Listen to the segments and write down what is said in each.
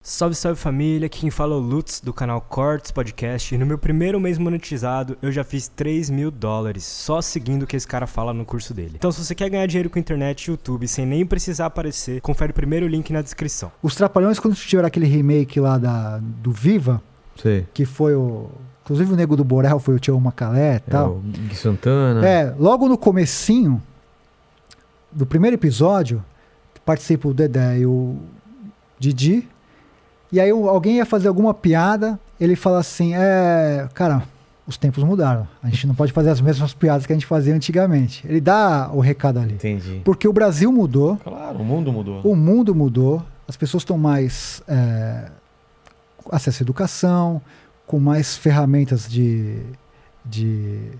Salve, salve família, aqui quem fala é o Lutz do canal Cortes Podcast e no meu primeiro mês monetizado eu já fiz $3.000 só seguindo o que esse cara fala no curso dele. Então se você quer ganhar dinheiro com internet e YouTube sem nem precisar aparecer, confere o primeiro link na descrição. Os Trapalhões, quando tiveram aquele remake lá do Viva, Sei. que foi o... Inclusive o Nego do Borel foi o Tio Macalé e tal. O Gui Santana. Logo no comecinho do primeiro episódio, participa o Dedé e o Didi. E aí alguém ia fazer alguma piada, ele fala assim, cara, os tempos mudaram. A gente não pode fazer as mesmas piadas que a gente fazia antigamente. Ele dá o recado ali. Entendi. Porque o Brasil mudou. Claro, o mundo mudou. O mundo mudou. As pessoas estão mais acesso à educação, com mais ferramentas de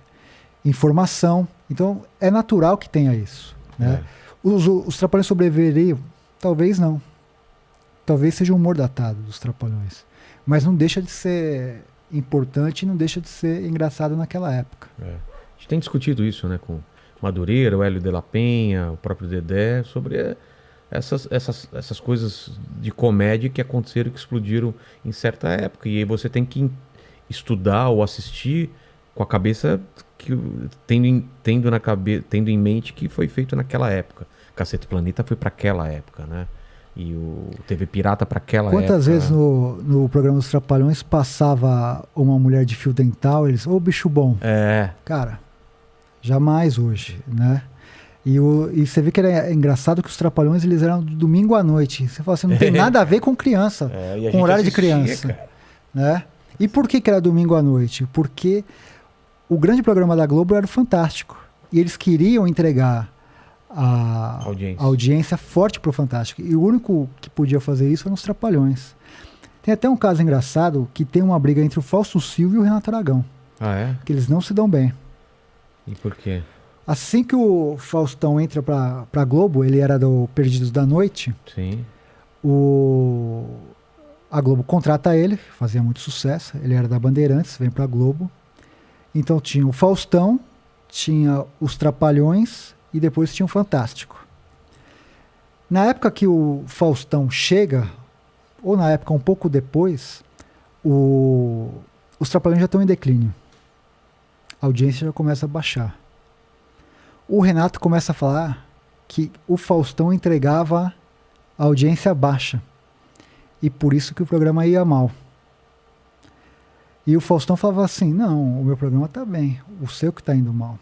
informação. Então, é natural que tenha isso. Né? Os Trapalhões sobreviveriam? Talvez não. Talvez seja um humor datado dos Trapalhões. Mas não deixa de ser importante e não deixa de ser engraçado naquela época. A gente tem discutido isso, né, com Madureira, o Hélio de la Penha, o próprio Dedé, sobre essas coisas de comédia que aconteceram, que explodiram em certa época. E aí você tem que estudar ou assistir com a cabeça tendo em mente que foi feito naquela época. Cacete Planeta foi para aquela época, né? E o TV Pirata para aquela época. Quantas vezes no programa dos Trapalhões passava uma mulher de fio dental, eles, bicho bom. Cara, jamais hoje, né? E você vê que era engraçado que os Trapalhões eles eram do domingo à noite. Você fala assim, não tem nada a ver com criança, com horário de criança. Cara. Né? E por que era domingo à noite? Porque o grande programa da Globo era o Fantástico. E eles queriam entregar a audiência forte pro Fantástico. E o único que podia fazer isso eram os Trapalhões. Tem até um caso engraçado que tem uma briga entre o Fausto Silva e o Renato Aragão. Ah, é? Que eles não se dão bem. E por quê? Assim que o Faustão entra pra Globo, ele era do Perdidos da Noite. Sim. A Globo contrata ele, fazia muito sucesso. Ele era da Bandeirantes, vem pra Globo. Então tinha o Faustão, tinha os Trapalhões e depois tinha o Fantástico. Na época que o Faustão chega, ou na época um pouco depois, os Trapalhões já estão em declínio. A audiência já começa a baixar. O Renato começa a falar que o Faustão entregava a audiência baixa. E por isso que o programa ia mal. E o Faustão falava assim, não, o meu programa está bem, o seu que está indo mal.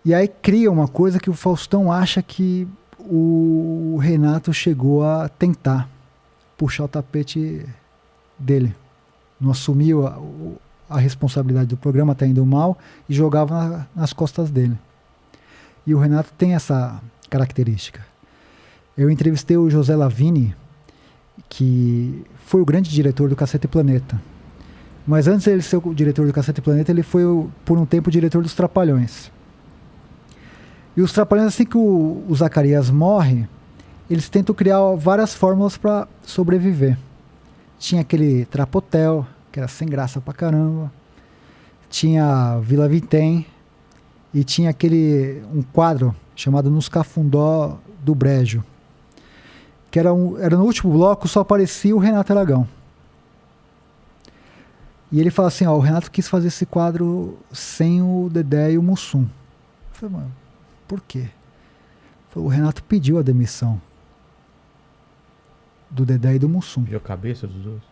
E aí cria uma coisa que o Faustão acha que o Renato chegou a tentar puxar o tapete dele. Não assumiu a responsabilidade do programa tá indo mal e jogava nas costas dele. E o Renato tem essa característica. Eu entrevistei o José Lavini, que foi o grande diretor do Cacete Planeta. Mas antes de ele ser o diretor do Cacete Planeta, ele foi por um tempo o diretor dos Trapalhões. E os Trapalhões, assim que o Zacarias morre, eles tentam criar várias fórmulas para sobreviver. Tinha aquele Trapotel, que era sem graça pra caramba. Tinha Vila Vintém. E tinha um quadro chamado Nos Cafundó do Brejo. Que era no último bloco, só aparecia o Renato Aragão. E ele fala assim, o Renato quis fazer esse quadro sem o Dedé e o Mussum. Eu falei, mano, por quê? O Renato pediu a demissão do Dedé e do Mussum. Pediu a cabeça dos dois?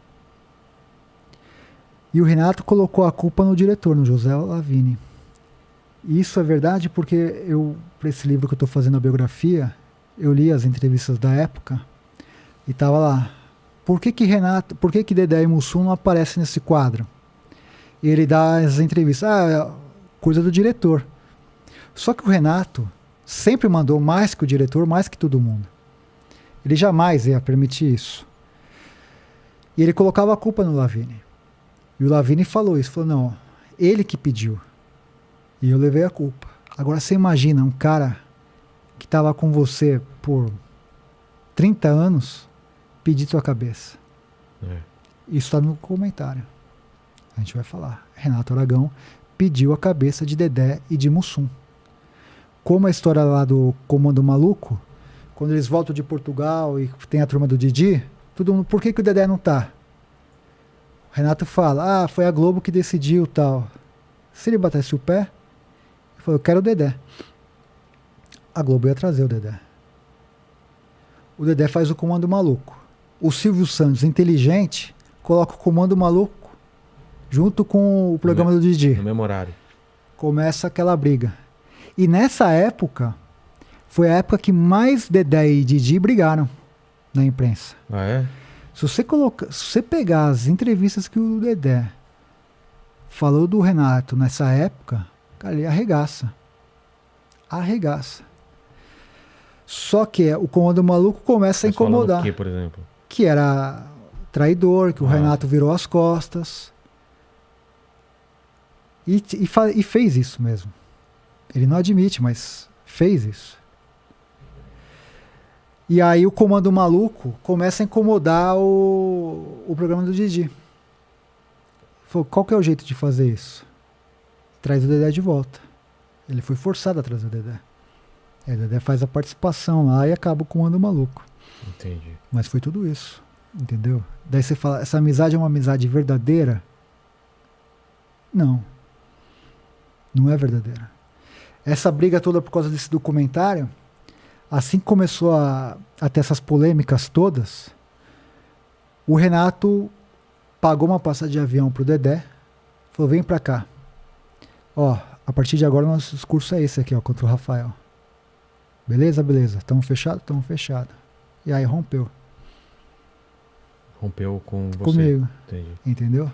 E o Renato colocou a culpa no diretor, no José Lavini. E isso é verdade porque para esse livro que eu estou fazendo a biografia, eu li as entrevistas da época e estava lá. Por que Dedé e Mussum não aparecem nesse quadro? E ele dá as entrevistas. É coisa do diretor. Só que o Renato sempre mandou mais que o diretor, mais que todo mundo. Ele jamais ia permitir isso. E ele colocava a culpa no Lavini. E o Lavini falou isso. Falou, não, ele que pediu. E eu levei a culpa. Agora você imagina um cara que estava com você por 30 anos pedir sua cabeça. Isso está no comentário. A gente vai falar. Renato Aragão pediu a cabeça de Dedé e de Mussum. Como a história lá do Comando Maluco, quando eles voltam de Portugal e tem a turma do Didi, Todo mundo, por que o Dedé não tá? O Renato fala, foi a Globo que decidiu tal. Se ele batesse o pé, ele falou, eu quero o Dedé. A Globo ia trazer o Dedé. O Dedé faz o Comando Maluco. O Silvio Santos, inteligente, coloca o Comando Maluco junto com o programa do Didi. No mesmo horário. Começa aquela briga. E nessa época, foi a época que mais Dedé e Didi brigaram na imprensa. Ah, é? Se você pegar as entrevistas que o Dedé falou do Renato nessa época, cara, ele arregaça. Arregaça. Só que o Comando Maluco começa a incomodar. O que, por exemplo? Que era traidor, que o Renato virou as costas. E fez isso mesmo. Ele não admite, mas fez isso. E aí o Comando Maluco começa a incomodar o programa do Didi. Falou, qual que é o jeito de fazer isso? Traz o Dedé de volta. Ele foi forçado a trazer o Dedé. Aí o Dedé faz a participação lá e acaba o Comando Maluco. Entendi. Mas foi tudo isso, entendeu? Daí você fala, essa amizade é uma amizade verdadeira? Não. Não é verdadeira. Essa briga toda por causa desse documentário, assim que começou a ter essas polêmicas todas, o Renato pagou uma passagem de avião pro Dedé, falou, vem pra cá. Ó, a partir de agora nosso discurso é esse aqui, ó, contra o Rafael. Beleza? Beleza. Tamo fechado? Tamo fechado. E aí rompeu. Rompeu com você. Comigo. Entendi. Entendeu?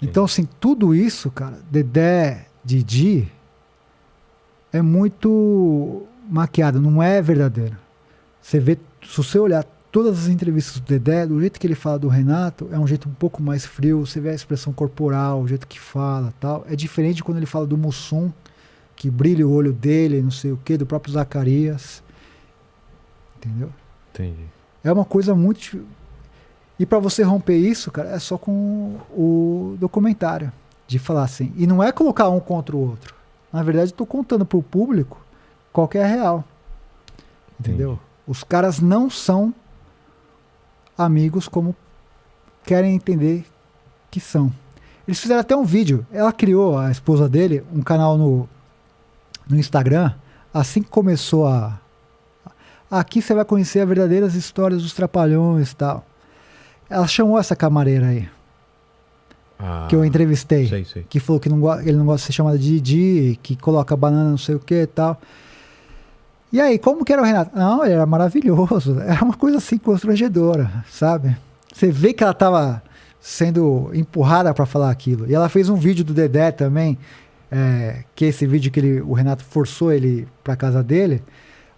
Então, assim, tudo isso, cara, Dedé, Didi, é muito maquiado, não é verdadeiro. Você vê, se você olhar todas as entrevistas do Dedé, do jeito que ele fala do Renato, é um jeito um pouco mais frio, você vê a expressão corporal, o jeito que fala, tal. É diferente quando ele fala do Mussum, que brilha o olho dele, não sei o quê, do próprio Zacarias. Entendeu? Entendi. É uma coisa muito... E pra você romper isso, cara, é só com o documentário. De falar assim. E não é colocar um contra o outro. Na verdade, eu tô contando pro público qual que é a real. Entendeu? Entendi. Os caras não são amigos como querem entender que são. Eles fizeram até um vídeo. Ela criou, a esposa dele, um canal no Instagram. Assim que começou a... Aqui você vai conhecer as verdadeiras histórias dos Trapalhões e tal. Ela chamou essa camareira aí. Que eu entrevistei. Sei. Que falou que ele não gosta de ser chamado de Didi, que coloca banana não sei o que e tal. E aí, como que era o Renato? Não, ele era maravilhoso. Era uma coisa assim constrangedora, sabe? Você vê que ela tava sendo empurrada para falar aquilo. E ela fez um vídeo do Dedé também, que é esse vídeo que o Renato forçou ele pra casa dele,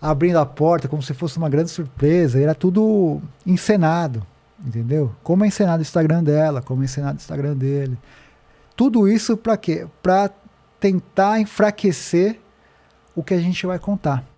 abrindo a porta como se fosse uma grande surpresa. Era tudo encenado. Entendeu? Como é encenado o Instagram dela, como é encenado o Instagram dele. Tudo isso pra quê? Pra tentar enfraquecer o que a gente vai contar.